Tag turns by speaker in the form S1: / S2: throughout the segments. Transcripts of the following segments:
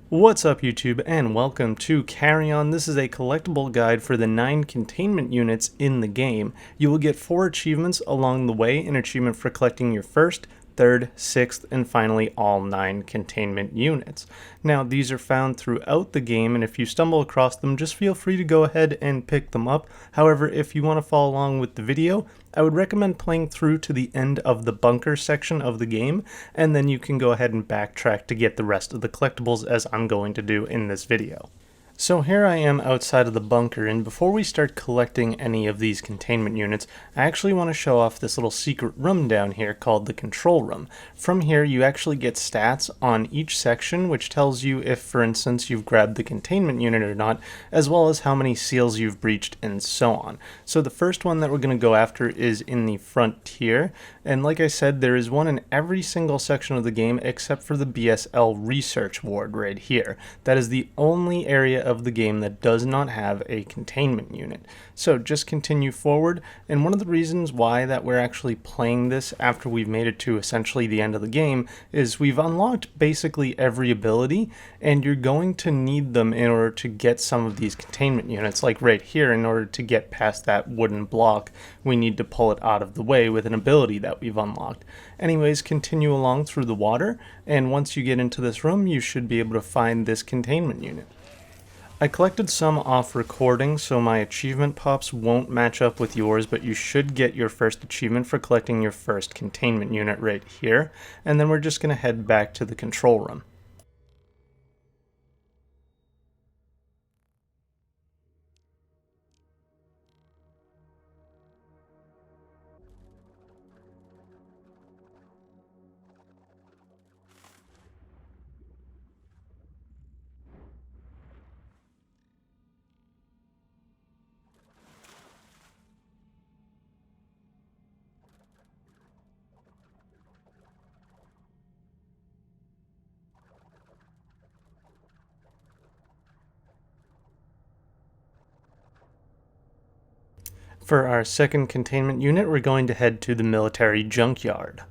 S1: What's up YouTube, and welcome to Carrion. This is a collectible guide for the 9 containment units in the game. You will get 4 achievements along the way, an achievement for collecting your first, third, sixth, and finally all 9 containment units. Now these are found throughout the game, and if you stumble across them, just feel free to go ahead and pick them up. However, if you want to follow along with the video, I would recommend playing through to the end of the bunker section of the game, and then you can go ahead and backtrack to get the rest of the collectibles as I'm going to do in this video. So here I am outside of the bunker, and before we start collecting any of these containment units, I actually want to show off this little secret room down here called the control room. From here you actually get stats on each section, which tells you if, for instance, you've grabbed the containment unit or not, as well as how many seals you've breached and so on. So the first one that we're going to go after is in the frontier, and like I said, there is one in every single section of the game except for the BSL research ward right here. That is the only area of the game that does not have a containment unit. So just continue forward, and one of the reasons why that we're actually playing this after we've made it to essentially the end of the game is we've unlocked basically every ability, and you're going to need them in order to get some of these containment units. Like right here, in order to get past that wooden block, we need to pull it out of the way with an ability that we've unlocked. Anyways, continue along through the water, and once you get into this room, you should be able to find this containment unit. I collected some off recording, so my achievement pops won't match up with yours, but you should get your first achievement for collecting your first containment unit right here, and then we're just going to head back to the control room. For our second containment unit, we're going to head to the military junkyard.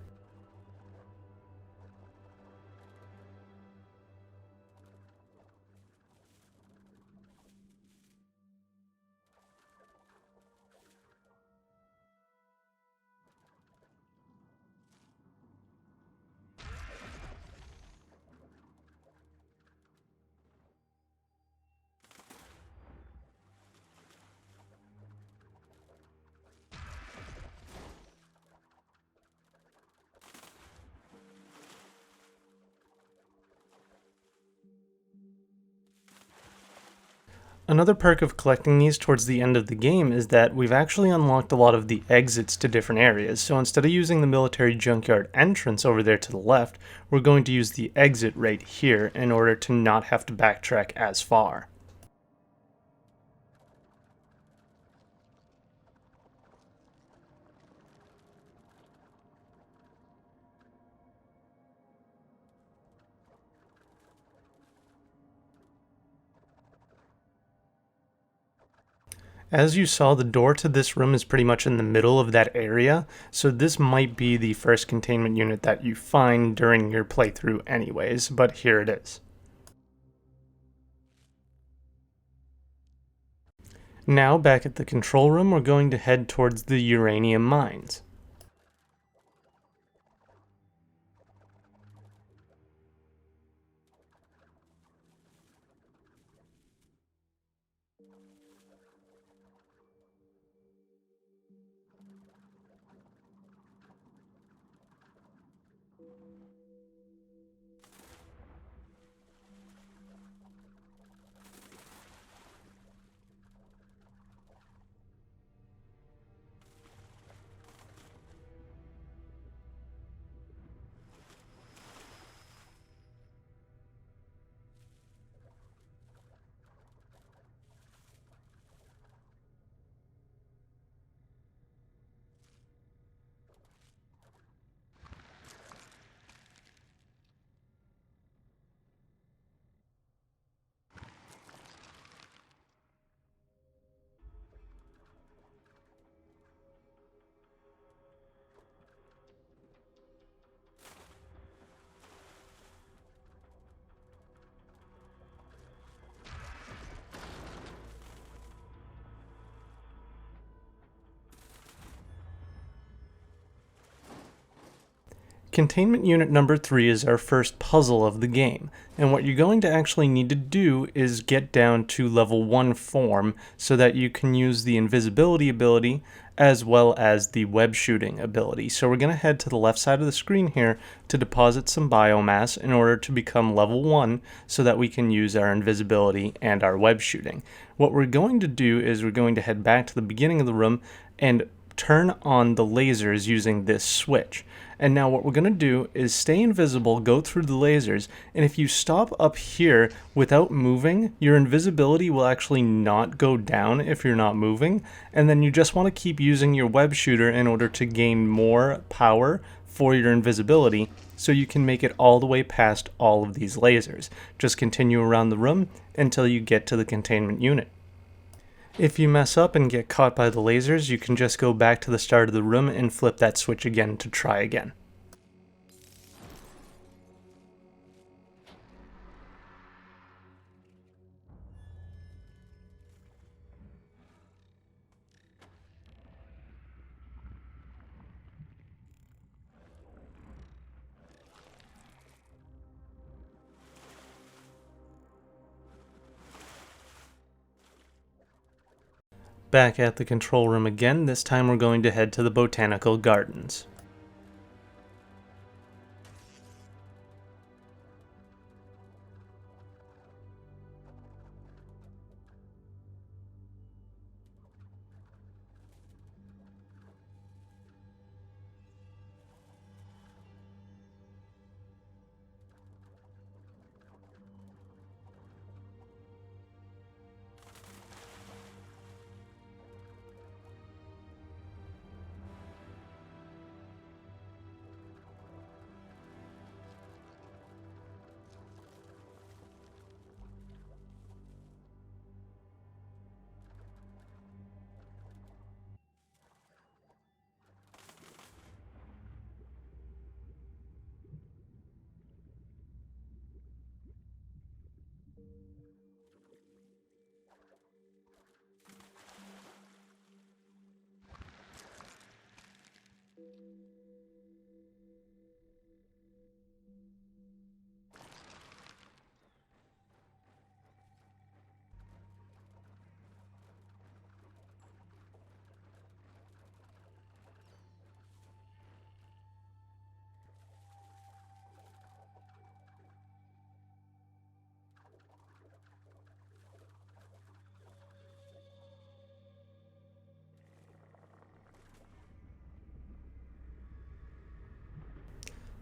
S1: Another perk of collecting these towards the end of the game is that we've actually unlocked a lot of the exits to different areas. So instead of using the military junkyard entrance over there to the left, we're going to use the exit right here in order to not have to backtrack as far. As you saw, the door to this room is pretty much in the middle of that area, so this might be the first containment unit that you find during your playthrough anyways, but here it is. Now, back at the control room, we're going to head towards the uranium mines. Containment unit number 3 is our first puzzle of the game, and what you're going to actually need to do is get down to level 1 form so that you can use the invisibility ability as well as the web shooting ability. So we're going to head to the left side of the screen here to deposit some biomass in order to become level 1 so that we can use our invisibility and our web shooting. What we're going to do is we're going to head back to the beginning of the room and turn on the lasers using this switch. And now what we're going to do is stay invisible, go through the lasers, and if you stop up here without moving, your invisibility will actually not go down if you're not moving, and then you just want to keep using your web shooter in order to gain more power for your invisibility so you can make it all the way past all of these lasers. Just continue around the room until you get to the containment unit. If you mess up and get caught by the lasers, you can just go back to the start of the room and flip that switch again to try again. Back at the control room again, this time we're going to head to the Botanical Gardens.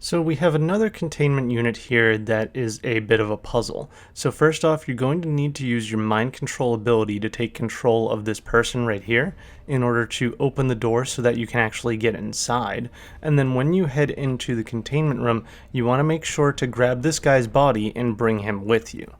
S1: So we have another containment unit here that is a bit of a puzzle. So first off, you're going to need to use your mind control ability to take control of this person right here in order to open the door so that you can actually get inside. And then when you head into the containment room, you want to make sure to grab this guy's body and bring him with you.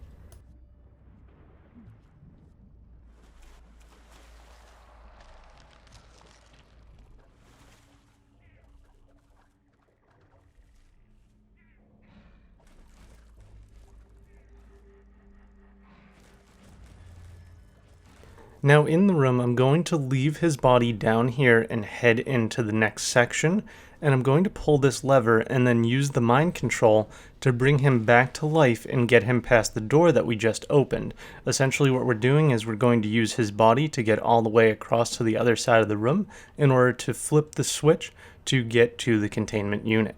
S1: Now in the room, I'm going to leave his body down here and head into the next section, and I'm going to pull this lever and then use the mind control to bring him back to life and get him past the door that we just opened. Essentially what we're doing is we're going to use his body to get all the way across to the other side of the room in order to flip the switch to get to the containment unit.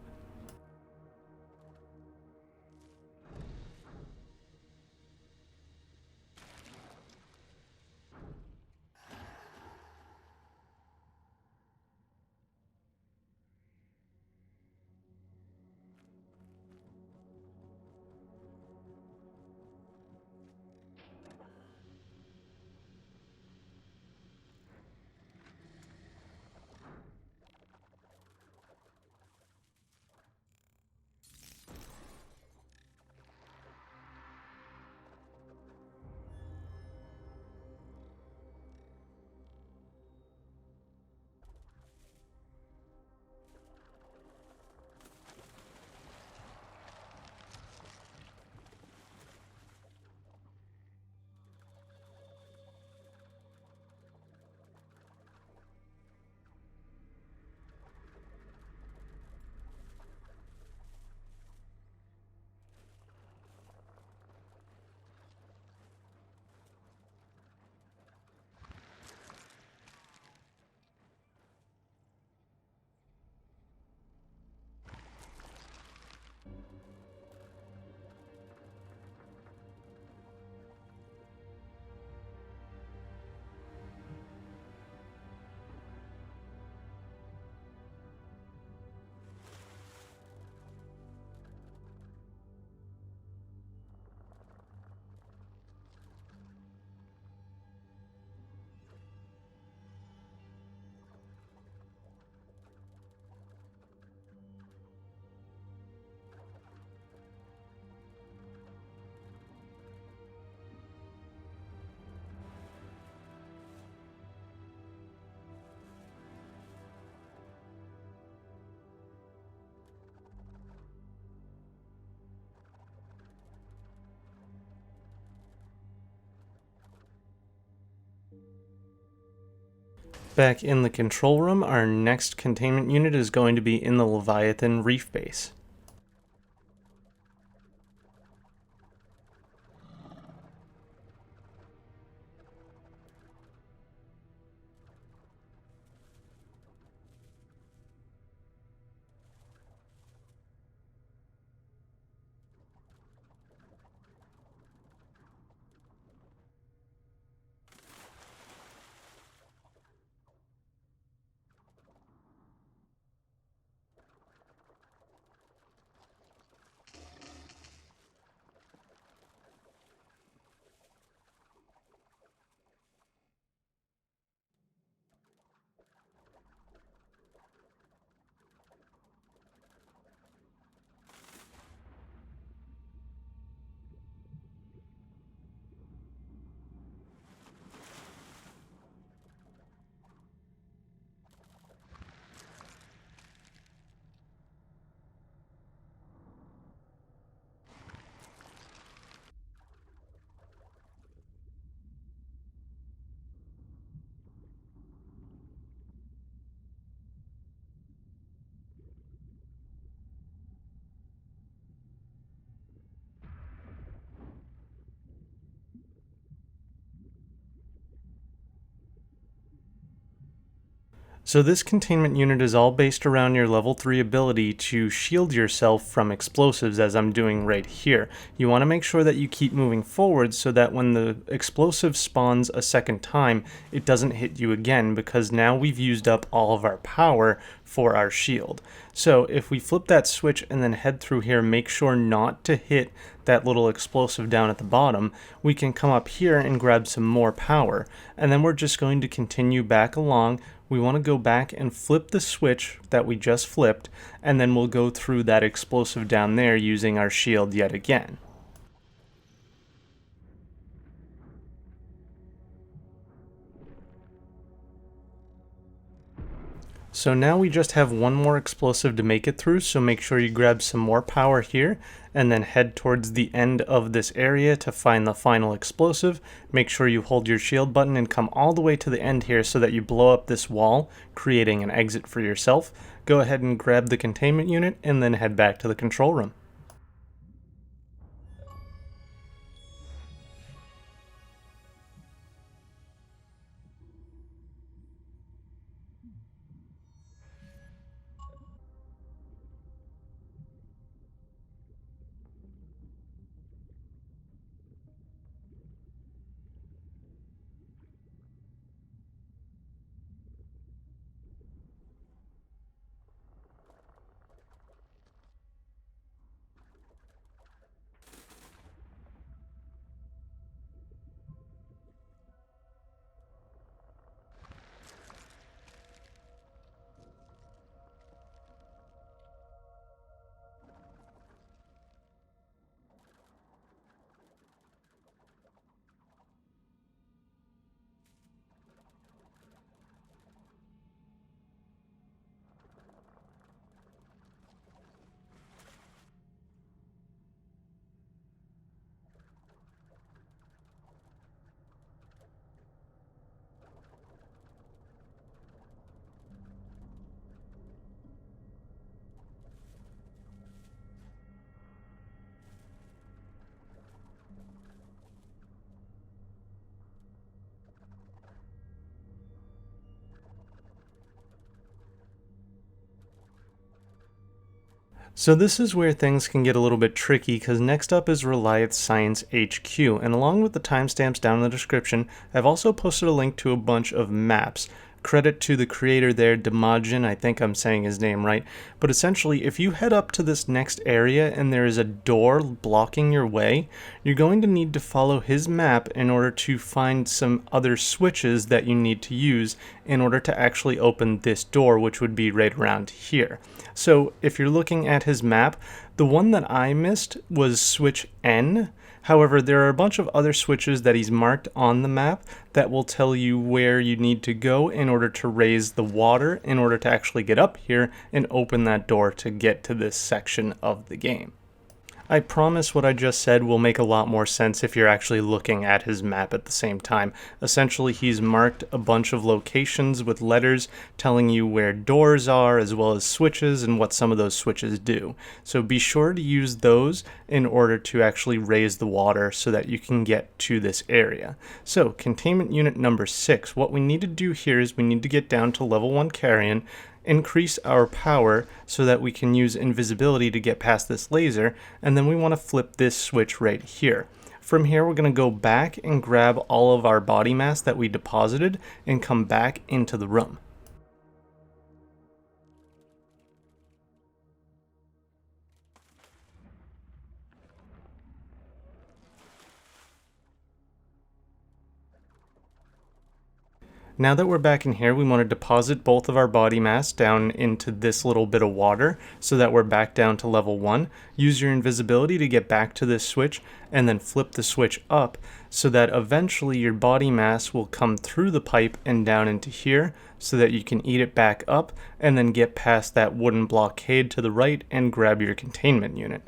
S1: Back in the control room, our next containment unit is going to be in the Leviathan Reef base. So this containment unit is all based around your level 3 ability to shield yourself from explosives, as I'm doing right here. You want to make sure that you keep moving forward so that when the explosive spawns a second time, it doesn't hit you again, because now we've used up all of our power for our shield. So if we flip that switch and then head through here, make sure not to hit that little explosive down at the bottom, we can come up here and grab some more power. And then we're just going to continue back along. We want to go back and flip the switch that we just flipped, and then we'll go through that explosive down there using our shield yet again. So now we just have one more explosive to make it through, so make sure you grab some more power here and then head towards the end of this area to find the final explosive. Make sure you hold your shield button and come all the way to the end here so that you blow up this wall, creating an exit for yourself. Go ahead and grab the containment unit and then head back to the control room. So this is where things can get a little bit tricky, because next up is Relith Science HQ, and along with the timestamps down in the description, I've also posted a link to a bunch of maps. Credit to the creator there, Demajan, I think I'm saying his name right, but essentially if you head up to this next area and there is a door blocking your way, you're going to need to follow his map in order to find some other switches that you need to use in order to actually open this door, which would be right around here. So if you're looking at his map, the one that I missed was switch N. However, there are a bunch of other switches that he's marked on the map that will tell you where you need to go in order to raise the water in order to actually get up here and open that door to get to this section of the game. I promise what I just said will make a lot more sense if you're actually looking at his map at the same time. Essentially, he's marked a bunch of locations with letters telling you where doors are, as well as switches and what some of those switches do. So be sure to use those in order to actually raise the water so that you can get to this area. So, containment unit number 6, what we need to do here is we need to get down to level 1 Carrion, increase our power so that we can use invisibility to get past this laser, and then we want to flip this switch right here. From here, we're going to go back and grab all of our body mass that we deposited and come back into the room. Now that we're back in here, we want to deposit both of our body mass down into this little bit of water so that we're back down to level 1. Use your invisibility to get back to this switch and then flip the switch up so that eventually your body mass will come through the pipe and down into here so that you can eat it back up and then get past that wooden blockade to the right and grab your containment unit.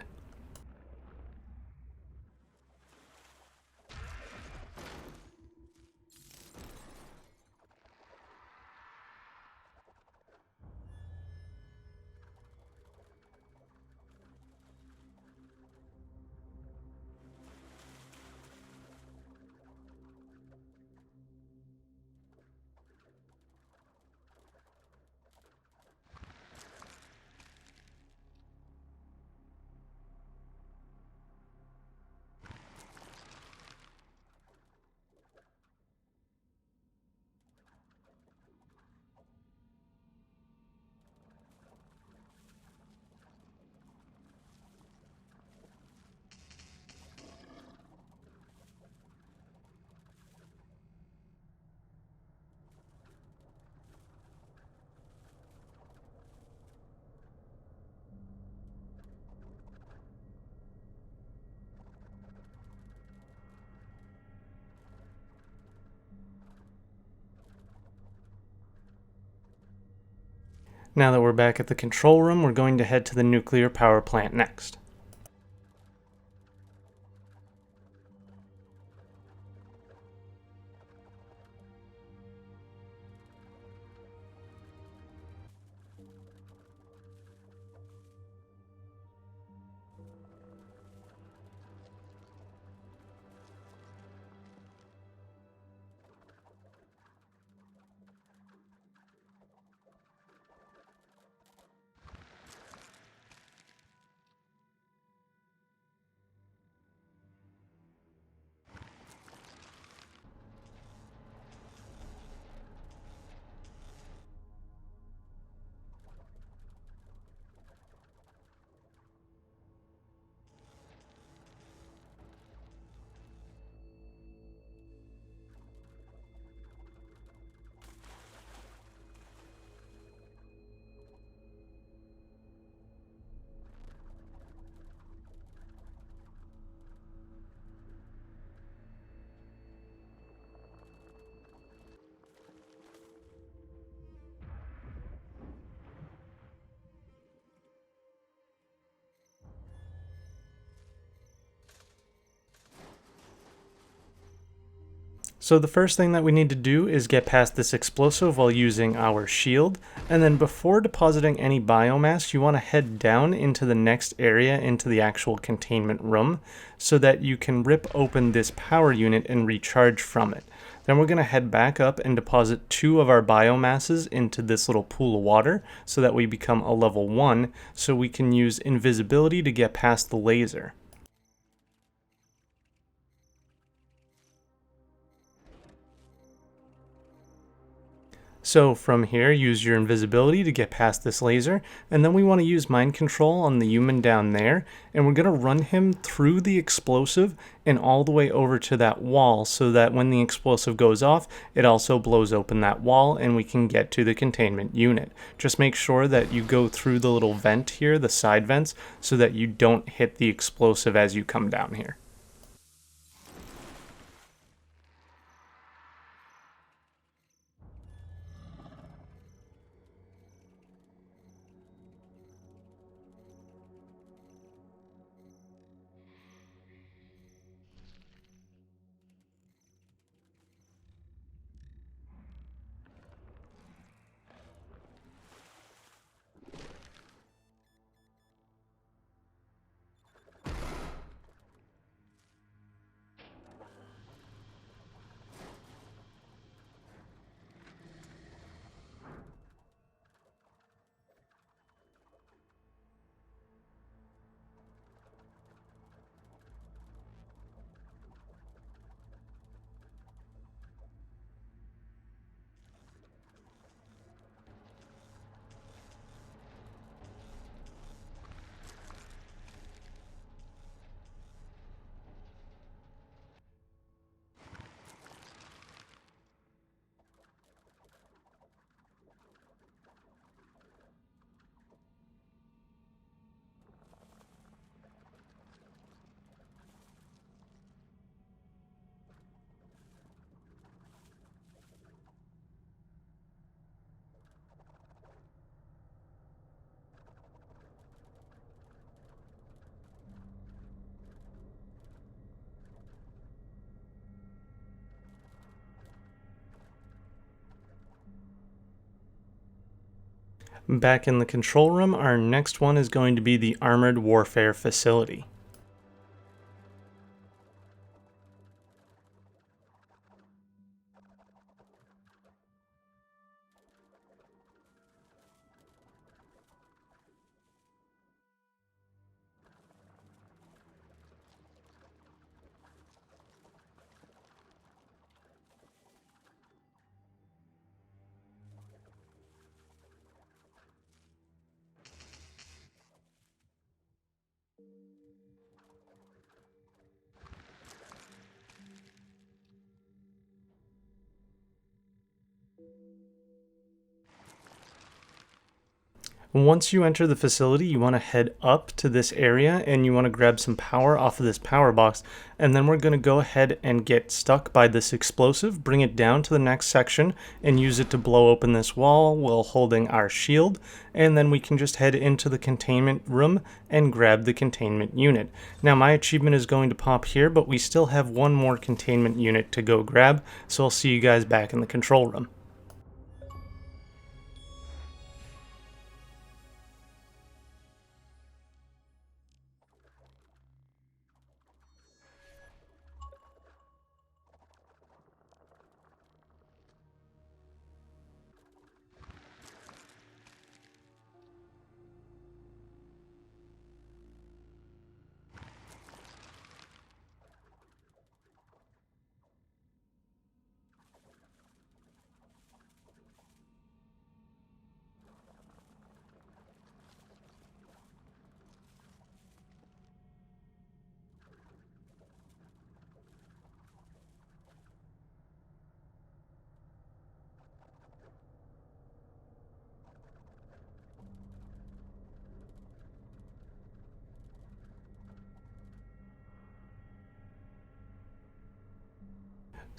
S1: Now that we're back at the control room, we're going to head to the nuclear power plant next. So the first thing that we need to do is get past this explosive while using our shield, and then before depositing any biomass, you want to head down into the next area, into the actual containment room, so that you can rip open this power unit and recharge from it. Then we're going to head back up and deposit 2 of our biomasses into this little pool of water so that we become a level 1, so we can use invisibility to get past the laser. So from here, use your invisibility to get past this laser, and then we want to use mind control on the human down there, and we're going to run him through the explosive and all the way over to that wall so that when the explosive goes off, it also blows open that wall and we can get to the containment unit. Just make sure that you go through the little vent here, the side vents, so that you don't hit the explosive as you come down here. Back in the control room, our next one is going to be the Armored Warfare Facility. Once you enter the facility, you want to head up to this area and you want to grab some power off of this power box, and then we're going to go ahead and get stuck by this explosive, bring it down to the next section and use it to blow open this wall while holding our shield, and then we can just head into the containment room and grab the containment unit. Now my achievement is going to pop here, but we still have one more containment unit to go grab, so I'll see you guys back in the control room.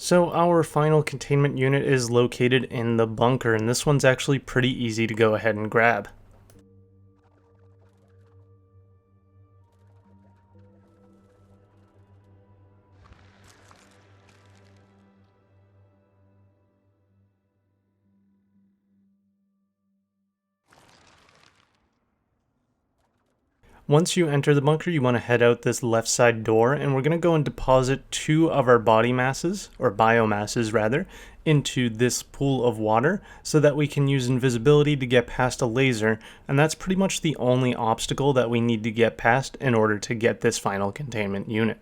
S1: So our final containment unit is located in the bunker, and this one's actually pretty easy to go ahead and grab. Once you enter the bunker, you want to head out this left side door, and we're going to go and deposit 2 of our body masses, or biomasses rather, into this pool of water so that we can use invisibility to get past a laser, and that's pretty much the only obstacle that we need to get past in order to get this final containment unit.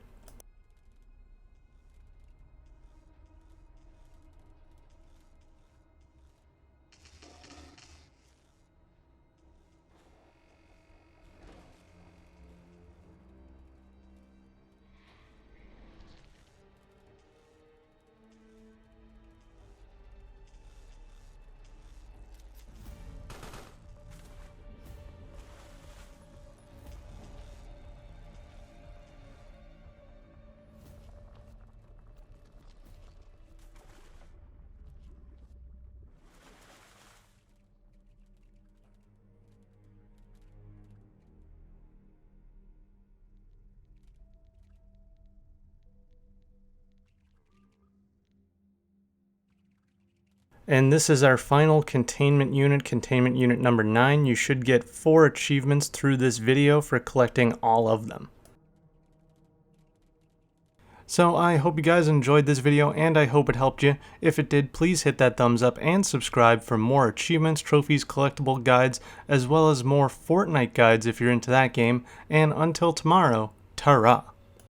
S1: And this is our final containment unit number 9. You should get 4 achievements through this video for collecting all of them. So I hope you guys enjoyed this video, and I hope it helped you. If it did, please hit that thumbs up and subscribe for more achievements, trophies, collectible guides, as well as more Fortnite guides if you're into that game. And until tomorrow, ta-ra!